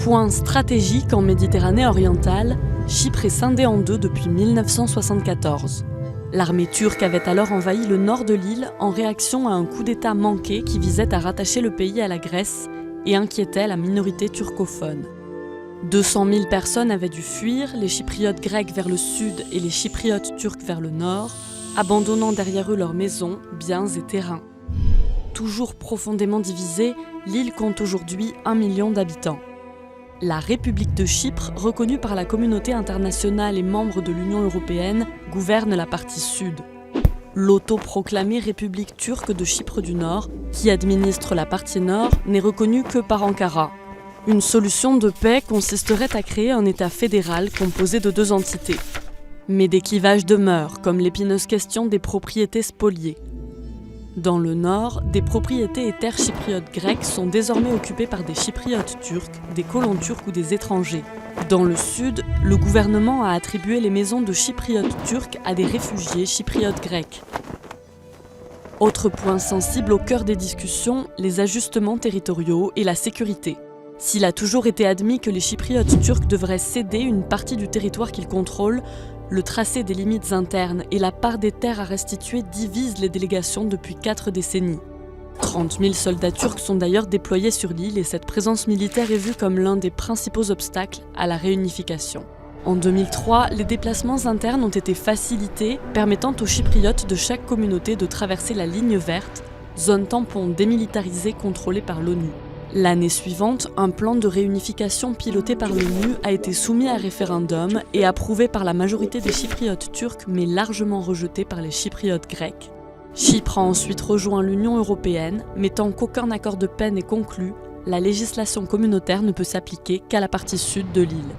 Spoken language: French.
Point stratégique en Méditerranée orientale, Chypre est scindée en deux depuis 1974. L'armée turque avait alors envahi le nord de l'île en réaction à un coup d'État manqué qui visait à rattacher le pays à la Grèce et inquiétait la minorité turcophone. 200 000 personnes avaient dû fuir, les Chypriotes grecs vers le sud et les Chypriotes turcs vers le nord, abandonnant derrière eux leurs maisons, biens et terrains. Toujours profondément divisée, l'île compte aujourd'hui 1 million d'habitants. La République de Chypre, reconnue par la communauté internationale et membre de l'Union européenne, gouverne la partie sud. L'autoproclamée République turque de Chypre du Nord, qui administre la partie nord, n'est reconnue que par Ankara. Une solution de paix consisterait à créer un État fédéral composé de deux entités. Mais des clivages demeurent, comme l'épineuse question des propriétés spoliées. Dans le nord, des propriétés et terres chypriotes grecques sont désormais occupées par des chypriotes turcs, des colons turcs ou des étrangers. Dans le sud, le gouvernement a attribué les maisons de chypriotes turcs à des réfugiés chypriotes grecs. Autre point sensible au cœur des discussions, les ajustements territoriaux et la sécurité. S'il a toujours été admis que les chypriotes turcs devraient céder une partie du territoire qu'ils contrôlent, le tracé des limites internes et la part des terres à restituer divisent les délégations depuis 4 décennies. 30 000 soldats turcs sont d'ailleurs déployés sur l'île et cette présence militaire est vue comme l'un des principaux obstacles à la réunification. En 2003, les déplacements internes ont été facilités, permettant aux chypriotes de chaque communauté de traverser la ligne verte, zone tampon démilitarisée contrôlée par l'ONU. L'année suivante, un plan de réunification piloté par l'ONU a été soumis à référendum et approuvé par la majorité des Chypriotes turcs, mais largement rejeté par les Chypriotes grecs. Chypre a ensuite rejoint l'Union européenne, mais tant qu'aucun accord de paix n'est conclu, la législation communautaire ne peut s'appliquer qu'à la partie sud de l'île.